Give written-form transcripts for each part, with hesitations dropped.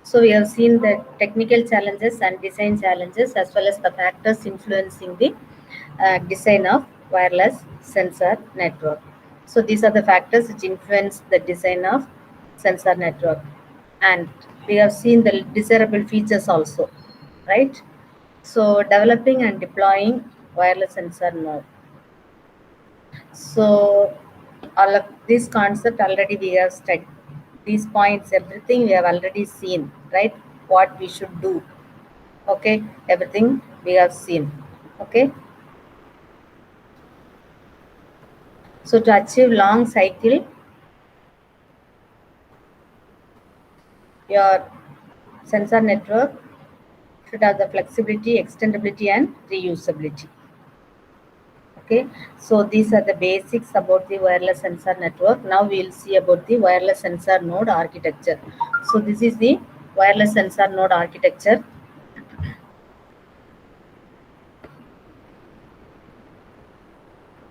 So we have seen the technical challenges and design challenges as well as the factors influencing the design of wireless sensor network. So these are the factors which influence the design of sensor network. And we have seen the desirable features also, right? So developing and deploying wireless sensor node. So all of this concept already we have studied. These points, everything we have already seen, right? What we should do. Okay, everything we have seen. Okay. So to achieve long cycle, your sensor network should have the flexibility, extendability, and reusability. Okay, so these are the basics about the wireless sensor network. Now we'll see about the wireless sensor node architecture. So this is the wireless sensor node architecture.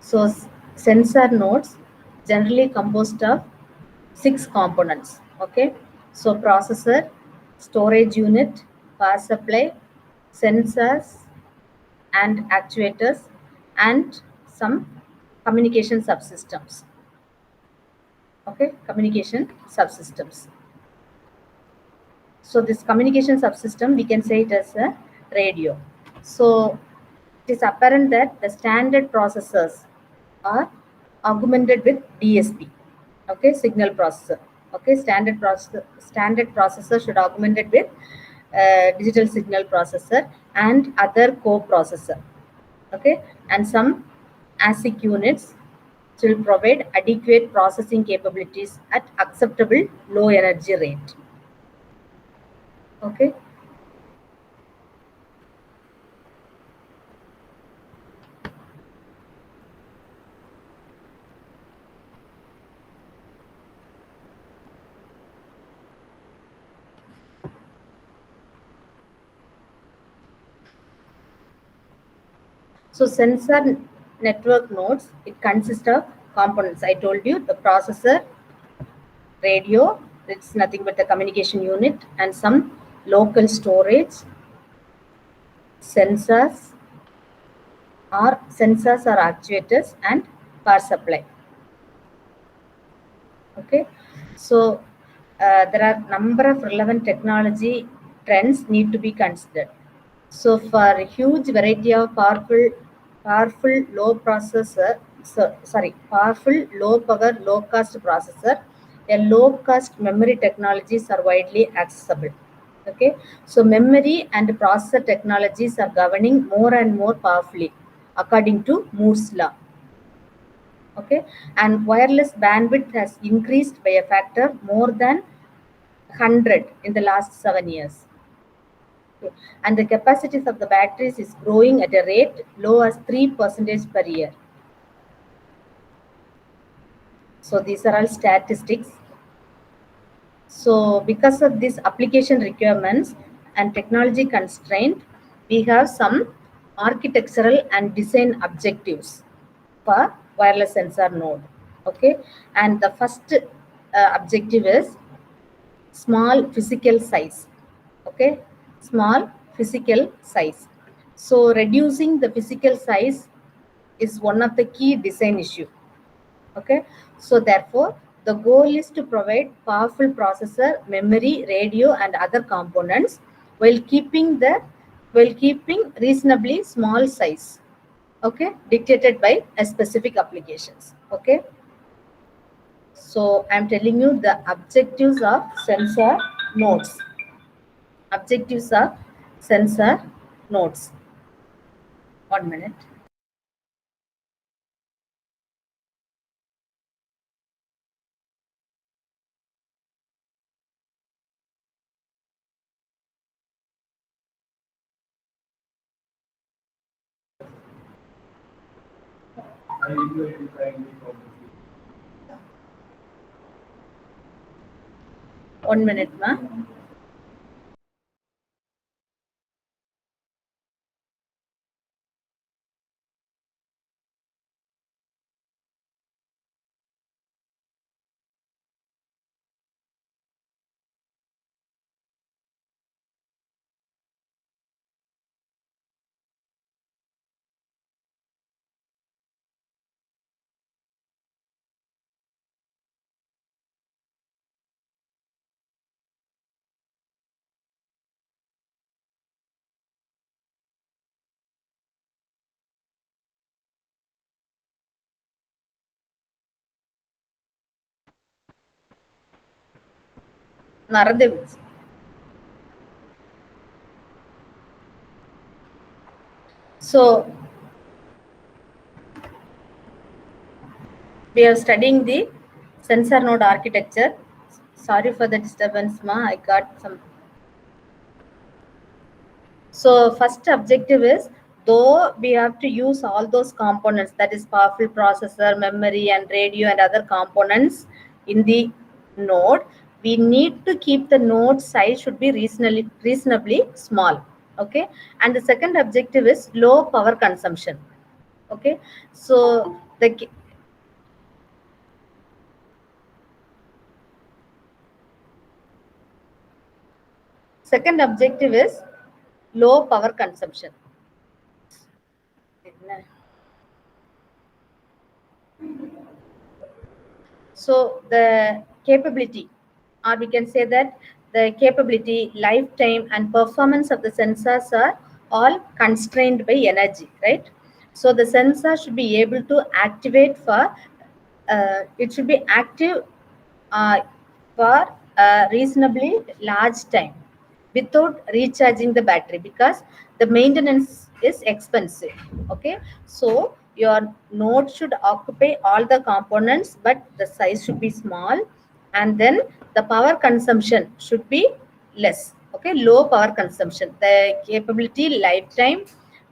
So sensor nodes generally composed of 6 components. Okay, so processor, storage unit, power supply, sensors and actuators, and some communication subsystems. Okay, communication subsystems. So this communication subsystem, we can say it as a radio. So it is apparent that the standard processors are augmented with DSP. Okay, signal processor. Okay, standard processor should augmented with digital signal processor and other co-processor. Okay, and some ASIC units will provide adequate processing capabilities at acceptable low energy rate. Okay. So sensor network nodes, it consists of components. I told you the processor, radio, it's nothing but the communication unit, and some local storage, sensors or actuators, and power supply. Okay, so there are number of relevant technology trends need to be considered. So for a huge variety of powerful low processor, powerful low power, low cost processor, a low cost memory technologies are widely accessible. Okay, so memory and processor technologies are governing more and more powerfully according to Moore's law. Okay, and wireless bandwidth has increased by a factor more than 100 in the last 7 years. Okay. And the capacities of the batteries is growing at a rate low as 3% per year. So these are all statistics. So because of these application requirements and technology constraint, we have some architectural and design objectives for wireless sensor node. Okay, and the first objective is small physical size. Okay, small physical size. So reducing the physical size is one of the key design issue. Okay, so therefore the goal is to provide powerful processor, memory, radio, and other components while keeping reasonably small size. Okay, dictated by a specific applications. Okay, so I'm telling you the objectives of sensor nodes. Objectives of sensor nodes. 1 minute. One minute, ma. மறந்து. So we are studying the sensor node architecture. Sorry for the disturbance, ma. I got some. So first objective is, though we have to use all those components, that is powerful processor, memory, and radio and other components in the node, we need to keep the node size should be reasonably small. Okay, and the second objective is low power consumption. Okay, so the second objective is low power consumption. So the capability, or we can say that the capability, lifetime, and performance of the sensors are all constrained by energy, right? So the sensor should be able to activate for it should be active uh, for a reasonably large time without recharging the battery, because the maintenance is expensive. Okay, so your node should occupy all the components, but the size should be small, and then the power consumption should be less. Okay, low power consumption, the capability, lifetime,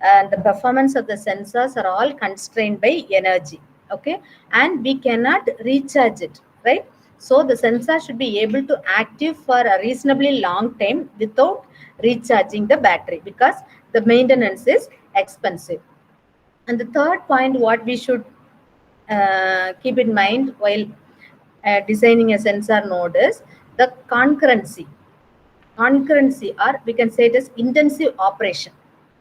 and the performance of the sensors are all constrained by energy. Okay, and we cannot recharge it, right? So the sensor should be able to active for a reasonably long time without recharging the battery, because the maintenance is expensive. And the third point, what we should keep in mind while designing a sensor node is the concurrency. Concurrency, or we can say it as intensive operation.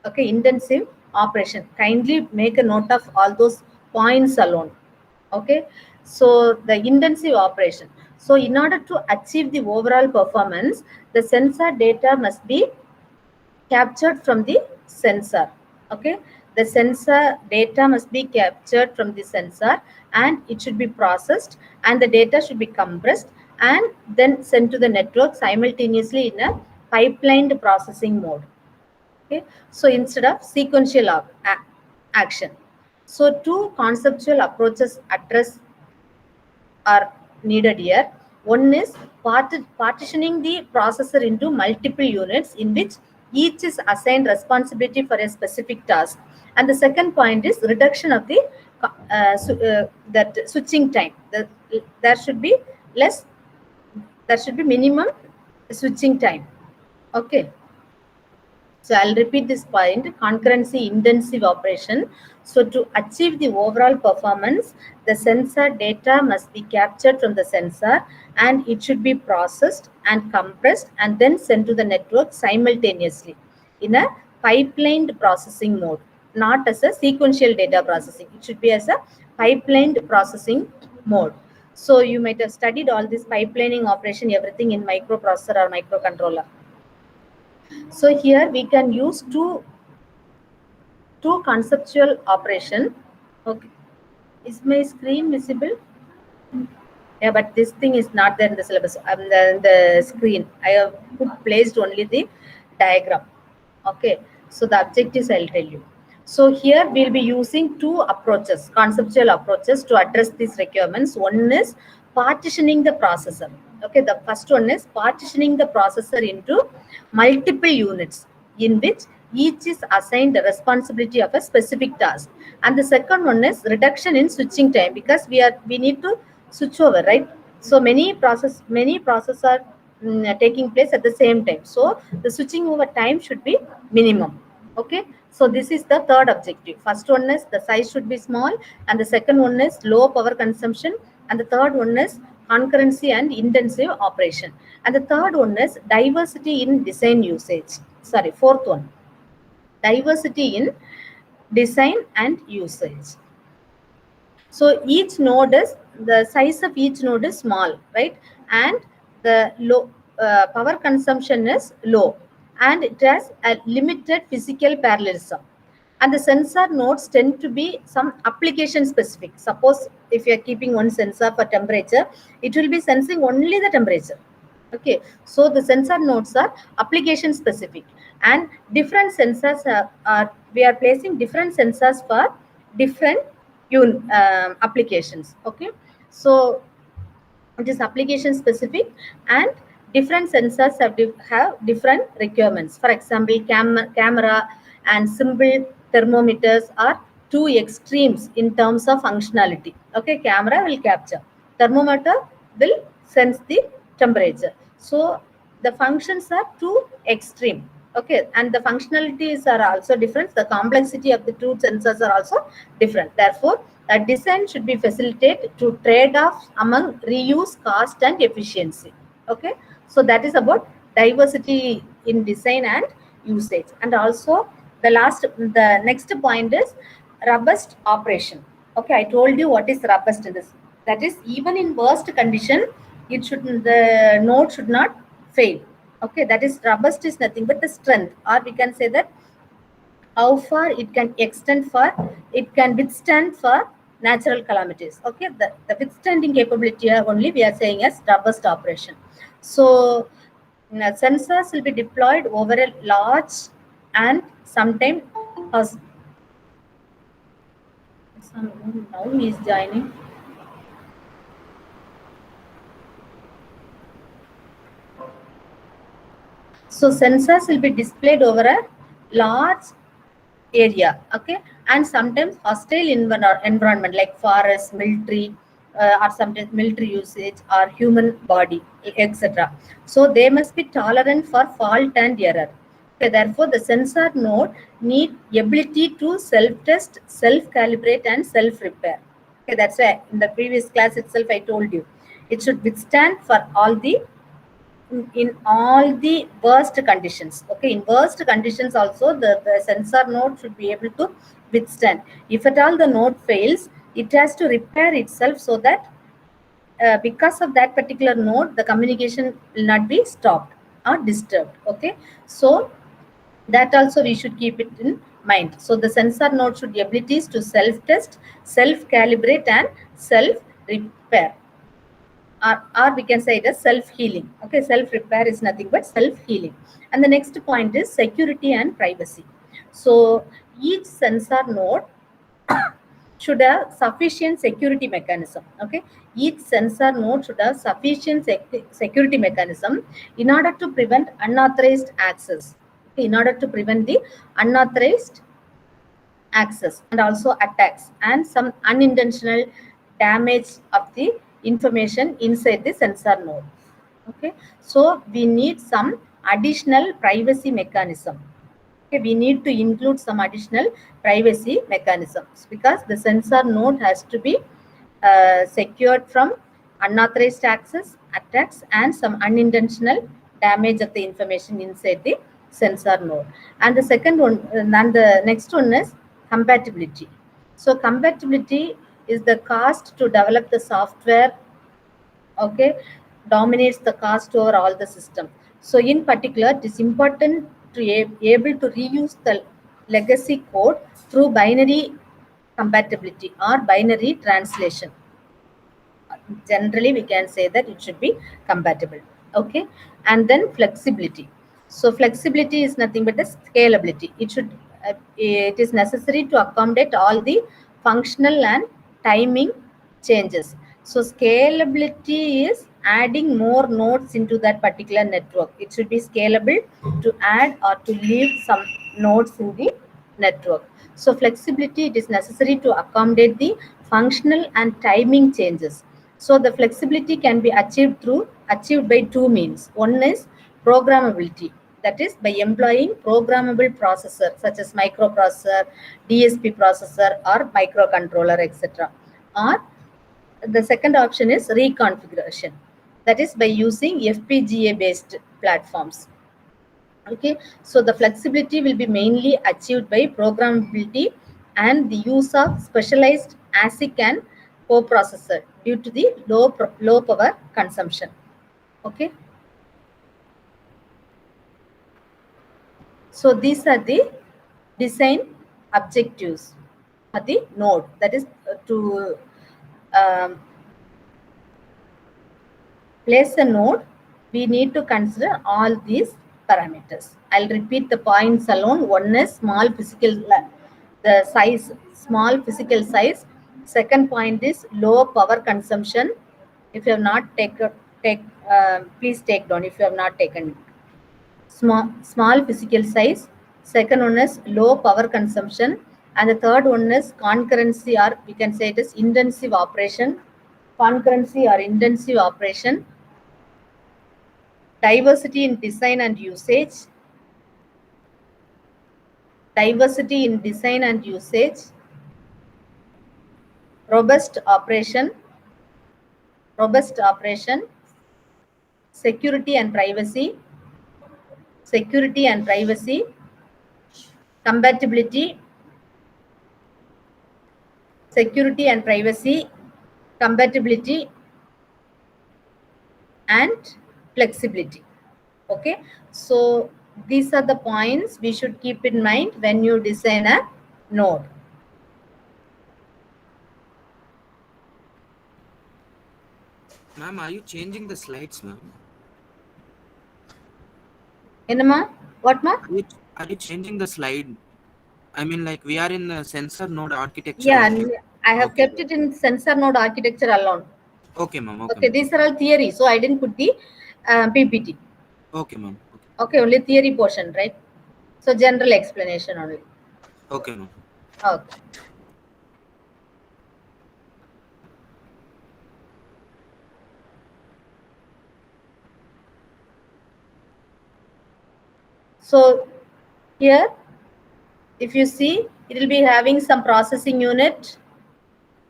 Okay, intensive operation. Kindly make a note of all those points alone. Okay, so the intensive operation. So in order to achieve the overall performance, the sensor data must be captured from the sensor. Okay, the sensor data must be captured from the sensor, and it should be processed, and the data should be compressed and then sent to the network simultaneously in a pipelined processing mode. Okay, so instead of sequential action. So two conceptual approaches are needed here. One is partitioning the processor into multiple units in which each is assigned responsibility for a specific task. And the second point is reduction of the that switching time. There should be less, there should be minimum switching time. Okay. So I'll repeat this point: concurrency, intensive operation. So to achieve the overall performance, the sensor data must be captured from the sensor, and it should be processed and compressed and then sent to the network simultaneously in a pipelined processing mode, not as a sequential data processing. It should be as a pipelined processing mode. So you might have studied all this pipelining operation, everything in microprocessor or microcontroller. So here we can use two conceptual operation. Okay, is my screen visible? Yeah, but this thing is not there in the syllabus. The screen I have placed only the diagram. Okay, so the objectives I'll tell you. So here we'll be using two approaches, conceptual approaches, to address these requirements. One is partitioning the processor. Okay, the first one is partitioning the processor into multiple units in which each is assigned the responsibility of a specific task. And the second one is reduction in switching time, because we need to switch over, right? So many processes are taking place at the same time. So the switching over time should be minimum. Okay, so this is the third objective. First one is the size should be small, and the second one is low power consumption, and the third one is concurrency and intensive operation, and the third one is diversity in design usage. Sorry, fourth one, diversity in design and usage. So each node is, the size of each node is small, right? And the low power consumption is low, and it has a limited physical parallelism. And the sensor nodes tend to be some application specific. Suppose if you are keeping one sensor for temperature, it will be sensing only the temperature. Okay, so the sensor nodes are application specific, and different sensors are we are placing different sensors for different applications. Okay, so it is application specific, and different sensors have different requirements. For example, camera and simple thermometers are two extremes in terms of functionality. Okay, camera will capture, thermometer will sense the temperature. So the functions are too extreme. Okay, and the functionalities are also different. The complexity of the two sensors are also different. Therefore, a design should be facilitated to trade-offs among reuse, cost, and efficiency. Okay, so that is about diversity in design and usage. And also the next point is robust operation. Okay, I told you what is robust in this. That is, even in worst condition, the node should not fail. Okay, that is, robust is nothing but the strength, or we can say that how far it can extend for, it can withstand for natural calamities. Okay, the withstanding capability only we are saying as robust operation. So sensors will be deployed over a large and sometimes now he is joining. So sensors will be displayed over a large area. Okay, and sometimes hostile environment like forest, military, or sometimes military usage or human body, etc. So they must be tolerant for fault and error. Okay, therefore the sensor node need ability to self-test, self-calibrate, and self-repair. Okay, that's why in the previous class itself I told you it should withstand for all the in all the worst conditions. Okay, in worst conditions also the sensor node should be able to withstand. If at all the node fails, it has to repair itself, so that because of that particular node the communication will not be stopped or disturbed. Okay, so that also we should keep it in mind. So the sensor node should be abilities to self test, self calibrate, and self repair, or we can say it as self-healing. Okay, self-repair is nothing but self-healing. And the next point is security and privacy. So each sensor node should have sufficient security mechanism. Okay, each sensor node should have sufficient security mechanism in order to prevent unauthorized access. Okay, in order to prevent the unauthorized access and also attacks and some unintentional damage of the information inside the sensor node. Okay, so we need some additional privacy mechanism. Okay, we need to include some additional privacy mechanisms, because the sensor node has to be secured from unauthorized access, attacks, and some unintentional damage of the information inside the sensor node. And the second one, and the next one is compatibility. So compatibility is the cost to develop the software. Okay, dominates the cost over all the system. So in particular, it is important to able to reuse the legacy code through binary compatibility or binary translation. Generally we can say that it should be compatible. Okay, and then flexibility. So flexibility is nothing but the scalability. It is necessary to accommodate all the functional and timing changes. So scalability is adding more nodes into that particular network. It should be scalable to add or to leave some nodes in the network. So flexibility, it is necessary to accommodate the functional and timing changes. So the flexibility can be achieved by two means. One is programmability, that is by employing programmable processor such as microprocessor, DSP processor, or microcontroller, etc. Or the second option is reconfiguration, that is by using FPGA based platforms. Okay, so the flexibility will be mainly achieved by programmability and the use of specialized ASIC and coprocessor due to the low power consumption. Okay, so these are the design objectives for the node, that is to um, place a node we need to consider all these parameters. I'll repeat the points alone. One is the size, small physical size. Second point is low power consumption. If you have not please take down if you have not taken. Small physical size. Second one is low power consumption. And the third one is concurrency, or we can say it is intensive operation. Concurrency or intensive operation. Diversity in design and usage. Diversity in design and usage. Robust operation. Robust operation. Security and privacy. Security and privacy. Compatibility. Security and privacy. Compatibility and flexibility. Okay, so these are the points we should keep in mind when you design a node. Ma'am, are you changing the slides, ma'am? Enama? What, ma? Are you changing the slide? I mean, like, we are in the sensor node architecture. Yeah, only. I have kept it in sensor node architecture alone. Okay, ma'am. Okay, these are all theory, so I didn't put the PPT. Okay, ma'am. Okay, only theory portion, right? So general explanation only. Okay, ma'am. Okay. So here, if you see, it will be having some processing unit,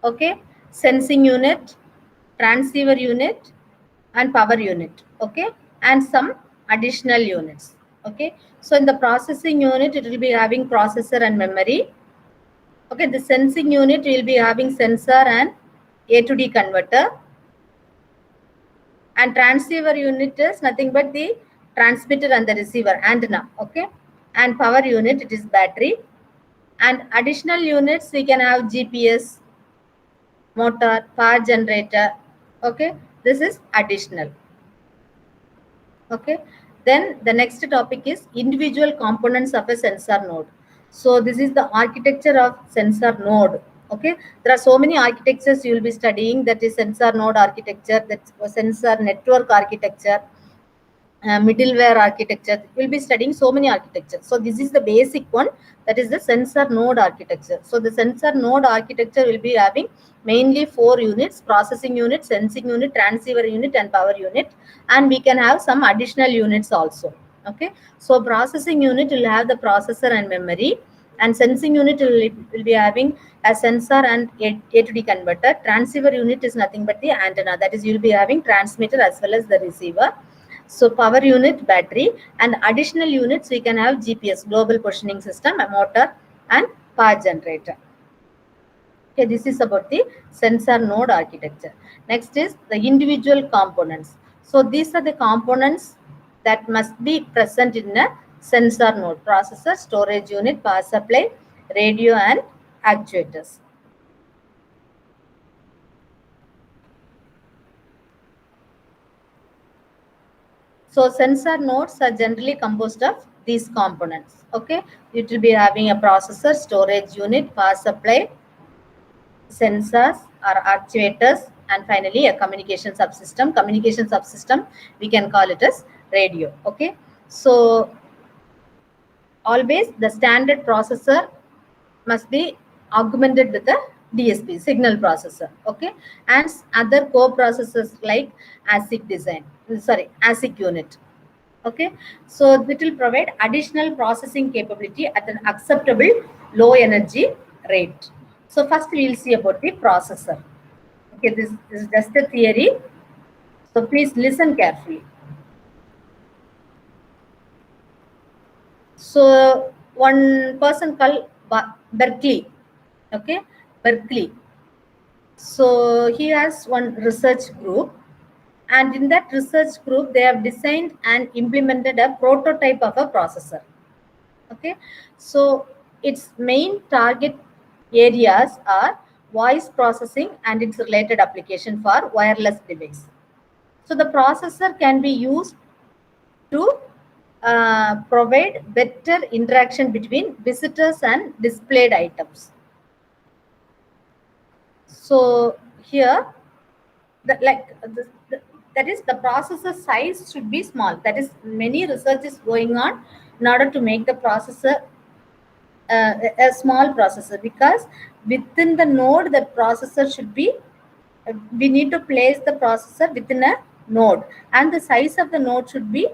okay, sensing unit, transceiver unit, and power unit, okay, and some additional units, okay. So in the processing unit, it will be having processor and memory, okay. The sensing unit will be having sensor and A to D converter, and transceiver unit is nothing but the transmitter and the receiver antenna, okay. And power unit, it is battery, and additional units we can have GPS, motor, power generator, okay. This is additional, okay. Then the next topic is individual components of a sensor node. So this is the architecture of sensor node, okay. There are so many architectures you will be studying, that is sensor node architecture, that's sensor network architecture, middleware architecture. We'll be studying so many architectures. So this is the basic one, that is the sensor node architecture. So the sensor node architecture will be having mainly 4 units: processing unit, sensing unit, transceiver unit, and power unit. And we can have some additional units also, okay. So processing unit will have the processor and memory, and sensing unit will be having a sensor and A to D converter. Transceiver unit is nothing but the antenna, that is, you'll be having transmitter as well as the receiver. So power unit, battery, and additional units we can have GPS, global positioning system, a motor, and power generator. Okay, this is about the sensor node architecture. Next is the individual components. So these are the components that must be present in a sensor node: processor, storage unit, power supply, radio, and actuators. So sensor nodes are generally composed of these components, okay. It will be having a processor, storage unit, power supply, sensors or actuators, and finally a communication subsystem. Communication subsystem, we can call it as radio, okay. So always the standard processor must be augmented with a DSP, signal processor, okay. And other co-processors like ASIC unit, okay. So it will provide additional processing capability at an acceptable low energy rate. So first we will see about the processor, okay. This is just a theory, so please listen carefully. So one person called Berkeley, okay, Berkeley. So he has one research group, and in that research group they have designed and implemented a prototype of a processor, okay. So its main target areas are voice processing and its related application for wireless device, So the processor can be used to provide better interaction between visitors and displayed items. So here, that is the processor size should be small. That is, many research is going on in order to make the processor a small processor, because within the node the processor should be we need to place the processor within a node, and the size of the node should be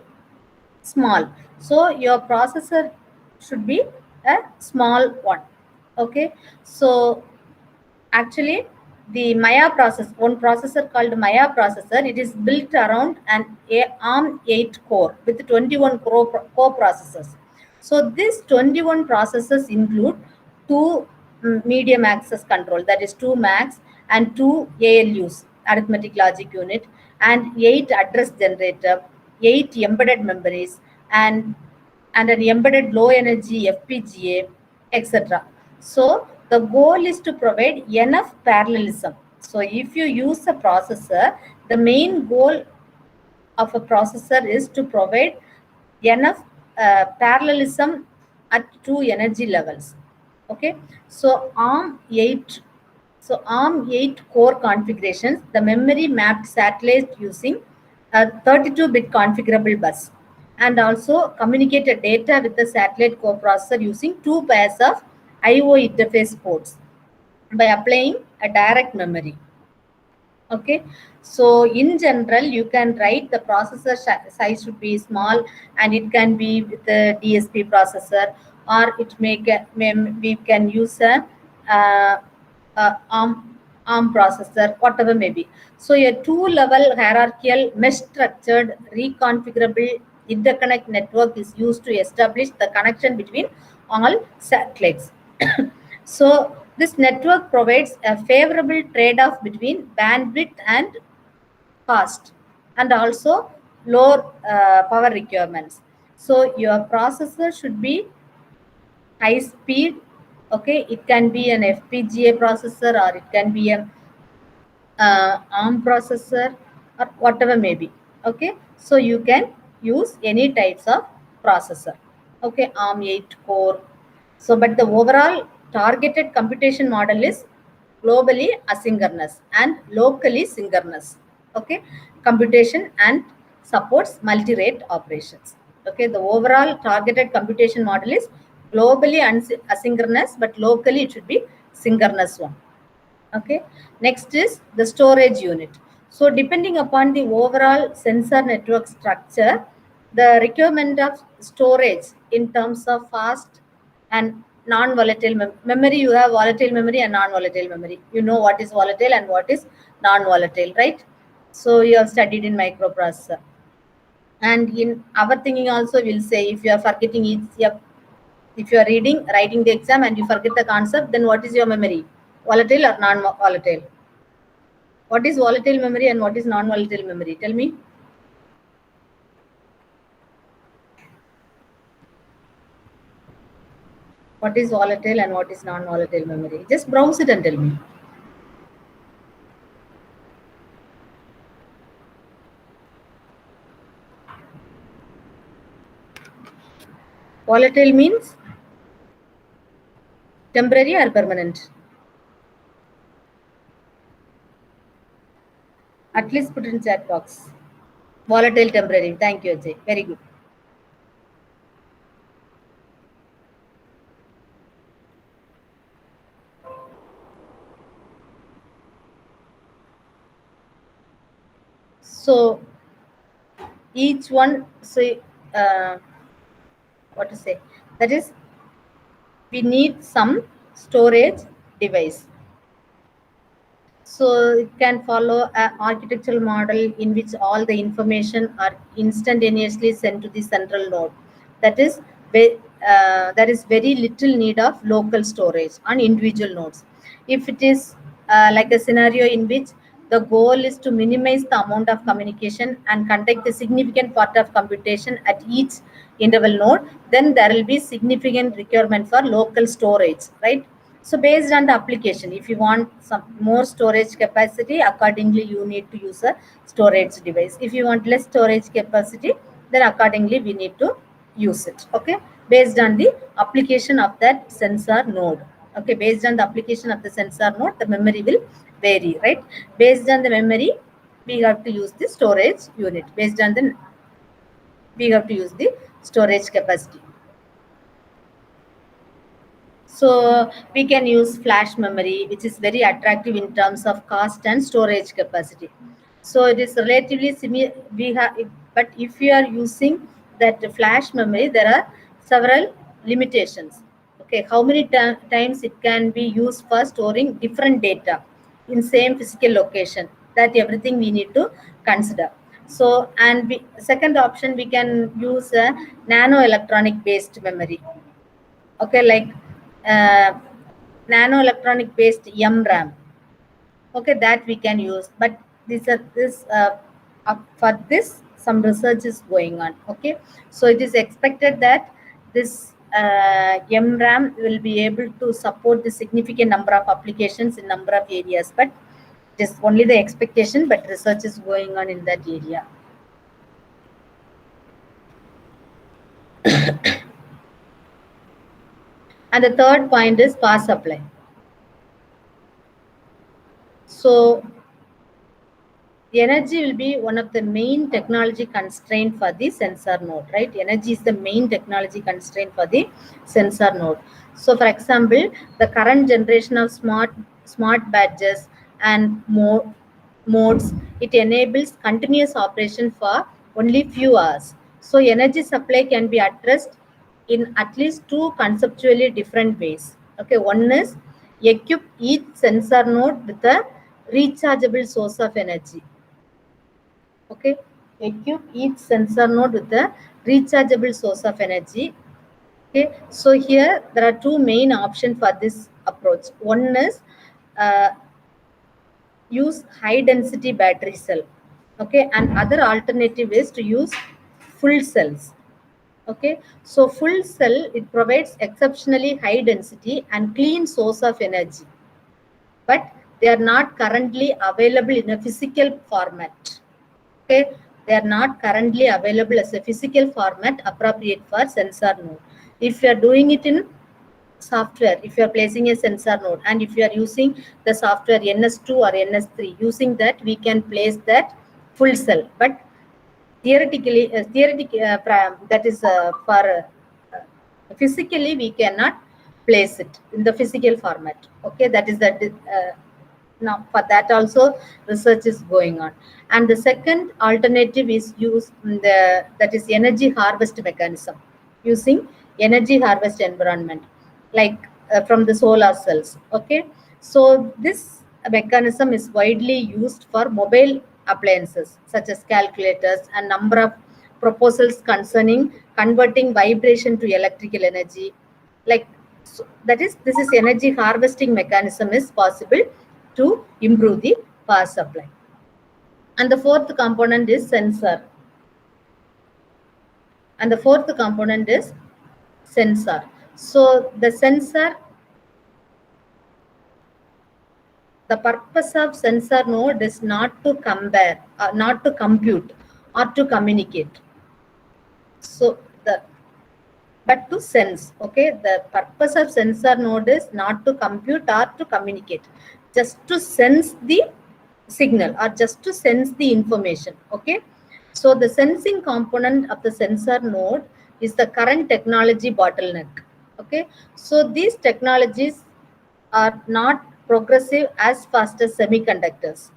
small. So your processor should be a small one. Okay, so actually the Maya process, one processor called Maya processor, it is built around an ARM 8 core with 21 core processors. So these 21 processors include two medium access control, that is 2 max, and 2 ALUs, arithmetic logic unit, and 8 address generator, 8 embedded memories, and an embedded low energy FPGA, etc. So the goal is to provide enough parallelism. So if you use a processor, the main goal of a processor is to provide enough parallelism at two energy levels. Okay, so ARM 8 core configurations, the memory mapped satellite using a 32-bit configurable bus, and also communicated data with the satellite core processor using two pairs of I/O interface ports by applying a direct memory. Okay, so in general you can write the processor size should be small, and it can be with the DSP processor, or we can use a uh, ARM processor, whatever may be. So a two-level hierarchical mesh structured reconfigurable interconnect network is used to establish the connection between all satellites. So this network provides a favorable trade-off between bandwidth and cost, and also lower power requirements. So your processor should be high speed. Okay, it can be an FPGA processor, or it can be a ARM processor, or whatever may be. Okay, so you can use any types of processor. Okay, ARM 8 core. So but the overall targeted computation model is globally asynchronous and locally synchronous. Okay, computation and supports multi-rate operations. Okay, the overall targeted computation model is globally asynchronous, but locally it should be synchronous one. Okay, next is the storage unit. So depending upon the overall sensor network structure, the requirement of storage in terms of fast and non-volatile memory, you have volatile memory and non-volatile memory. You know what is volatile and what is non-volatile, right? So you have studied in microprocessor. And in our thinking also, we'll say if you are forgetting each, if you are writing the exam and you forget the concept, then what is your memory? Volatile or non-volatile? What is volatile memory and what is non-volatile memory? Tell me. What is volatile and what is non-volatile memory? Just browse it and tell me. Volatile means temporary or permanent? At least put in chat box. Volatile temporary. Thank you, Ajay. Very good. So each one, say, what to say? That is, we need some storage device. So it can follow an architectural model in which all the information are instantaneously sent to the central node. That is, there is very little need of local storage on individual nodes. If it is like a scenario in which the goal is to minimize the amount of communication and conduct a significant part of computation at each interval node, then there will be significant requirement for local storage, right? So based on the application, if you want some more storage capacity, accordingly you need to use a storage device. If you want less storage capacity, then accordingly we need to use it. Okay, based on the application of that sensor node. Okay, based on the application of the sensor node, the memory will vary, right? Based on the memory, we have to use the storage unit. Based on the, we have to use the storage capacity. So we can use flash memory, which is very attractive in terms of cost and storage capacity. So it is relatively similar. We have, but if you are using that flash memory, there are several limitations. Okay, how many times it can be used for storing different data in same physical location? That everything we need to consider. So, and second option, we can use a nano electronic based memory. Okay, like nano electronic based MRAM. Okay, that we can use, but for this some research is going on. Okay, so it is expected that this MRAM will be able to support the significant number of applications in number of areas, but it is only the expectation, but research is going on in that area. And the third point is power supply. So energy will be one of the main technology constraint for the sensor node, right? Energy is the main technology constraint for the sensor node. So for example, the current generation of smart badges and more modes, it enables continuous operation for only few hours. So energy supply can be addressed in at least two conceptually different ways. Okay, one is equip each sensor node with a rechargeable source of energy. Okay, equip each sensor node with a rechargeable source of energy. Okay, so here there are two main options for this approach. One is use high density battery cell. Okay, and other alternative is to use full cells. Okay, so full cell, it provides exceptionally high density and clean source of energy, but they are not currently available in a physical format. Okay, they are not currently available as a physical format appropriate for sensor node. If you are doing it in software, if you are placing a sensor node and if you are using the software NS2 or NS3, using that we can place that full cell, but theoretically that is for physically we cannot place it in the physical format. Okay, that is that. Now for that also research is going on. And the second alternative is use that is energy harvest mechanism, using energy harvest environment, like from the solar cells. Okay, so this mechanism is widely used for mobile appliances such as calculators, and number of proposals concerning converting vibration to electrical energy, like, so that is, this is energy harvesting mechanism is possible to improve the power supply. And the fourth component is sensor. And the fourth component is sensor. So the sensor, the purpose of sensor node is not to compare, not to compute or to communicate. So but to sense. Okay, the purpose of sensor node is not to compute or to communicate, just to sense the signal or just to sense the information. Okay, so the sensing component of the sensor node is the current technology bottleneck. Okay, so these technologies are not progressive as fast as semiconductors.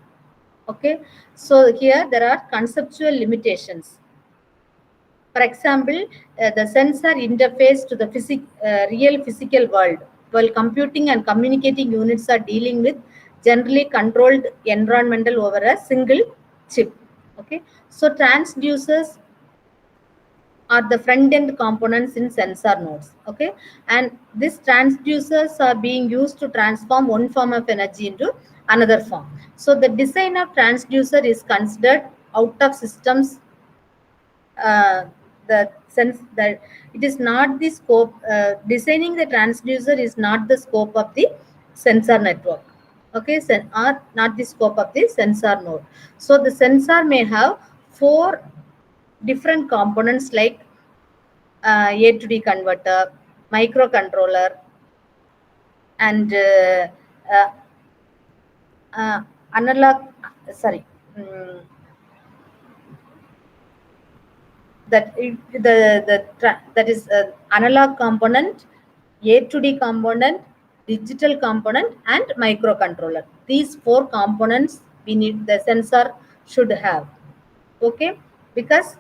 Okay, so here there are conceptual limitations. For example, the sensor interface to the real physical world, while computing and communicating units are dealing with generally controlled environmental over a single chip. Okay, so transducers are the front-end components in sensor nodes. Okay, and these transducers are being used to transform one form of energy into another form. So the design of transducer is considered out of systems, uh, the sense that it is not the scope. Designing the transducer is not the scope of the sensor network. Okay, or not the scope of the sensor node. So the sensor may have 4 different components like A to D converter, microcontroller, and uh, analog. Sorry, mm, that is analog component, A to D component, digital component, and microcontroller. These 4 components we need the sensor should have. Okay, because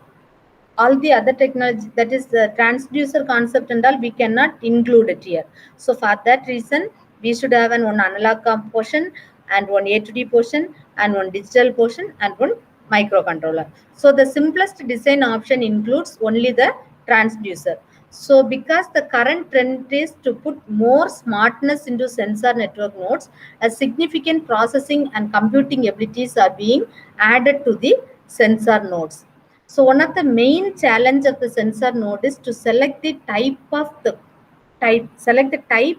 all the other technology, that is the transducer concept and all, we cannot include it here. So for that reason, we should have one analog portion, and one A to D portion, and one digital portion, and one microcontroller. So the simplest design option includes only the transducer. So because the current trend is to put more smartness into sensor network nodes, a significant processing and computing abilities are being added to the sensor nodes. So one of the main challenge of the sensor node is to select the type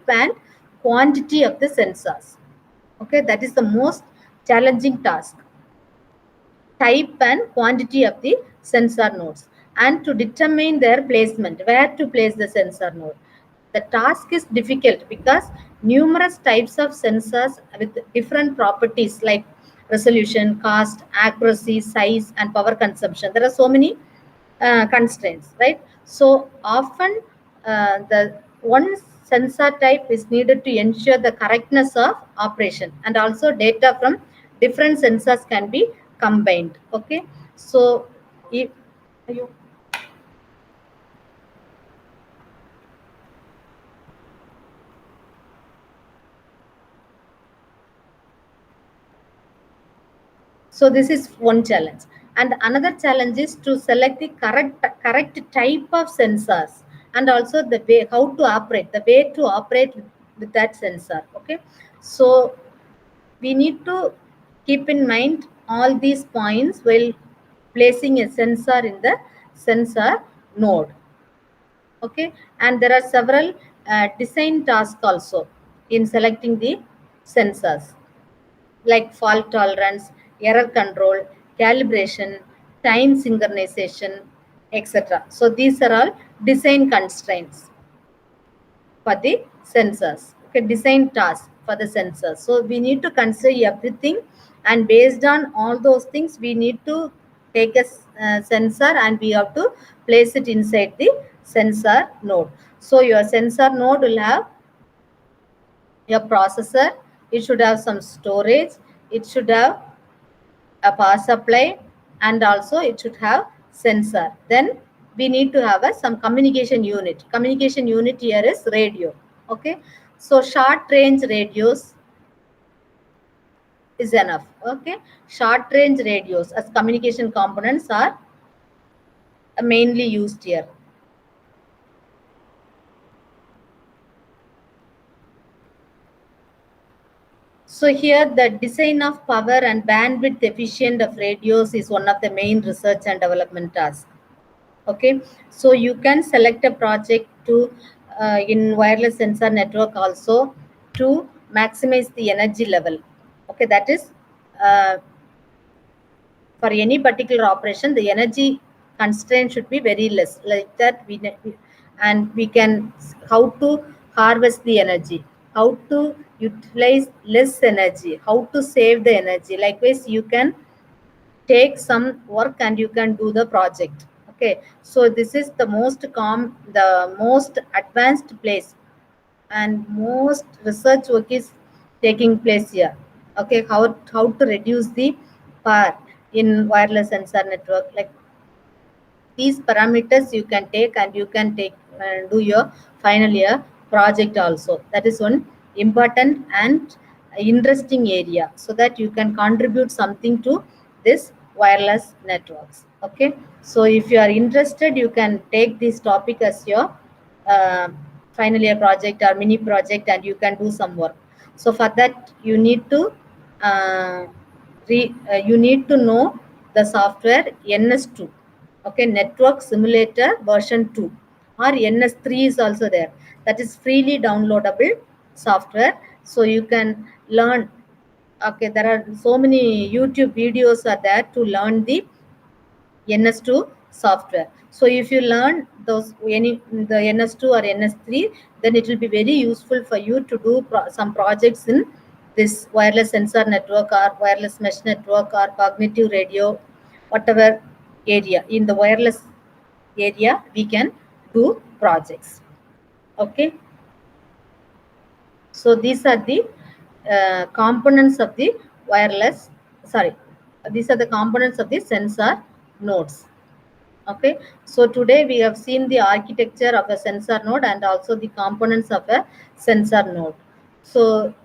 and quantity of the sensors. Okay, that is the most challenging task. Type and quantity of the sensor nodes, and to determine their placement, where to place the sensor node. The task is difficult because numerous types of sensors with different properties like resolution, cost, accuracy, size, and power consumption. There are so many constraints, right? So often the one sensor type is needed to ensure the correctness of operation, and also data from different sensors can be combined. Okay, so if you so this is one challenge, and another challenge is to select the correct type of sensors, and also the way how to operate, the way to operate with that sensor. Okay, so we need to keep in mind all these points while placing a sensor in the sensor node. Okay, and there are several design tasks also in selecting the sensors, like fault tolerance, error control, calibration, time synchronization, etc. So these are all design constraints for the sensors. Okay, design task for the sensors. So we need to consider everything, and based on all those things, we need to take a sensor and we have to place it inside the sensor node. So your sensor node will have your processor, it should have some storage, it should have a power supply, and also it should have sensor. Then we need to have some communication unit here is radio. Okay, so short range radios is enough. Okay, short range radios as communication components are mainly used here. So here the design of power and bandwidth efficient of radios is one of the main research and development tasks. Okay, so you can select a project to in wireless sensor network also to maximize the energy level. Okay, that is for any particular operation the energy constraint should be very less, like that and we can how to harvest the energy, how to utilize less energy, how to save the energy. Likewise, you can take some work and you can do the project. Okay, so this is the most advanced place, and most research work is taking place here. Okay, how to reduce the power in wireless sensor network. Like these parameters you can take, and you can take do your final year project also. That is one important and interesting area, so that you can contribute something to this wireless networks. Okay, so if you are interested, you can take this topic as your uh, final year project or mini project, and you can do some work. So for that you need to you need to know the software NS2. Okay, network simulator version 2 or NS3 is also there. That is freely downloadable software. So you can learn. Okay, there are so many YouTube videos are there to learn the NS2 software. So if you learn those the NS2 or NS3, then it will be very useful for you to do some projects in this wireless sensor network or wireless mesh network or cognitive radio, whatever area. In the wireless area, we can do projects. Okay. So these are the components of the wireless. Sorry, these are the components of the sensor nodes. Okay, so today we have seen the architecture of a sensor node and also the components of a sensor node. So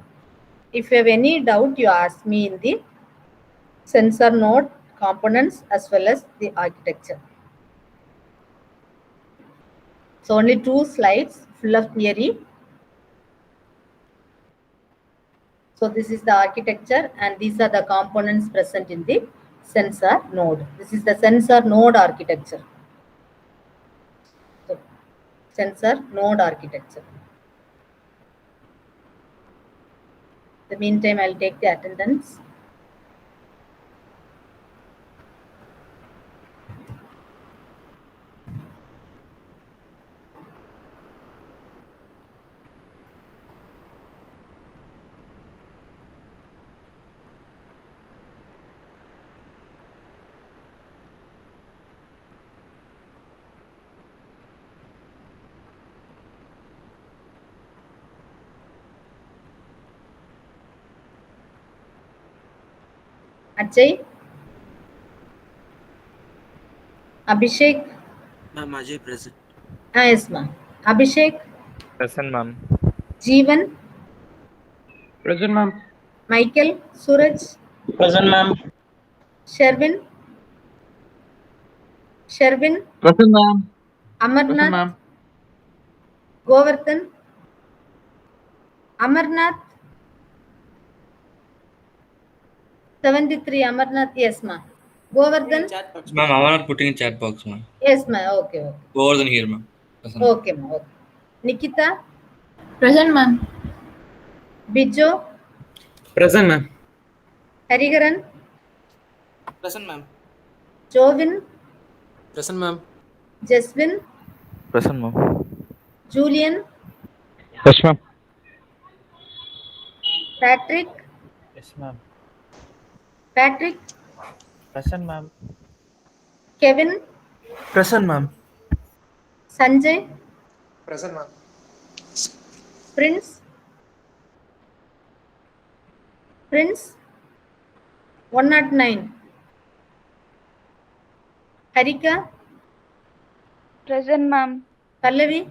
if you have any doubt, you ask me in the sensor node components as well as the architecture. So only 2 slides full of theory. So this is the architecture and these are the components present in the sensor node. This is the sensor node architecture. So, sensor node architecture. In the meantime, I'll take the attendance. Ajay, Abhishek, Ma'am, Ajay present. yes ma'am. Abhishek, Present, ma'am. Jeevan, Present, ma'am. Michael, Suraj, Present, ma'am. Shervin, Present, ma'am. Present, Amarnath, ma'am. Govardhan, Amarnath, 73, Amarnath, yes ma'am. Govardhan, Ma'am, I want putting in chat box, ma'am. yes ma'am, okay, okay. Over than here, ma'am. Present. Okay ma'am, okay. Nikita, Present, ma'am. Bijo, Present, ma'am. Hariharan, Present, ma'am. Jovin, Present, ma'am. Jeswin, Present, ma'am. Julian, Yes, ma'am. Patrick, Yes, ma'am. Patrick, Present, ma'am. Kevin, Present, ma'am. Sanjay, Present, ma'am. Prince, Prince, 109, Harika, Present, ma'am. Pallavi.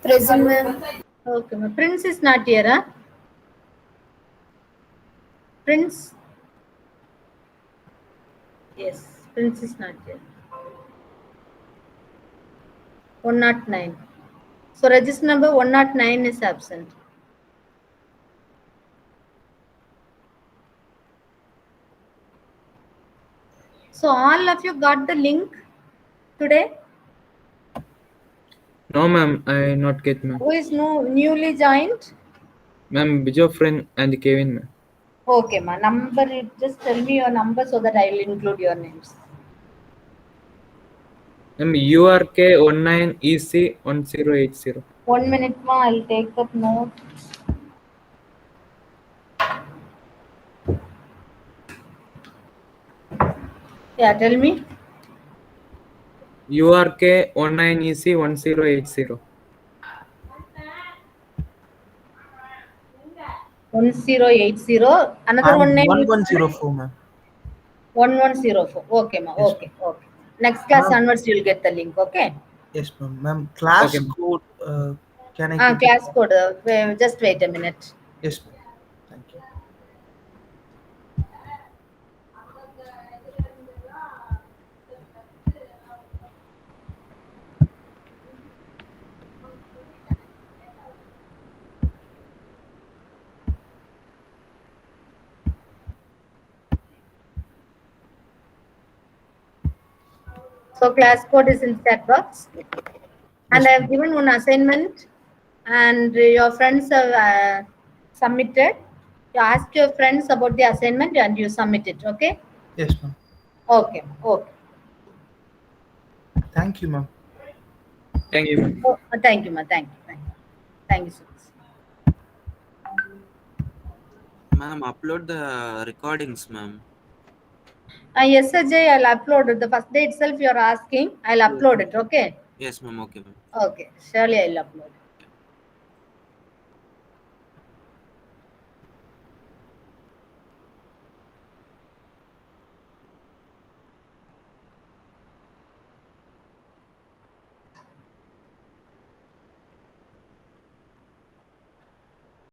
Present, ma'am. Okay, ma'am. Prince is not here, huh? Prince. Yes, Prince is not here. 109. So register number 109 is absent. So all of you got the link today? No, ma'am. I not get, ma'am. Who is newly joined? Ma'am, Bijo friend and Kevin, ma'am. Okay, ma. Number, just tell me your number so that I will include your names. Ma'am, URK19EC1080. 1 minute, ma. I'll take that note. Yeah, tell me. URK19EC1080. 1080. Another one name. 1104, ma'am. 1104. Okay, ma. Yes. Okay, okay. Next class Ma'am. onwards, you'll get the link. Okay. Yes, ma'am. Ma'am, class Okay, ma'am. code. Can I? Class code. Just wait a minute. Yes, ma'am. Thank you. So class code is in chat box. And Yes, I have given one assignment, and your friends have submitted. You ask your friends about the assignment and you submit it. Okay? Yes, ma'am. Okay. Okay. Thank you, ma'am. Thank you, ma'am. Oh, thank you, ma. Thank you. Thank you. Thank you so much. Ma'am, upload the recordings, ma'am. Yes, Ajay, I'll upload it. The first day itself you're asking, I'll upload it. Okay? Yes, ma'am. Okay, ma'am. Okay. Surely I'll upload.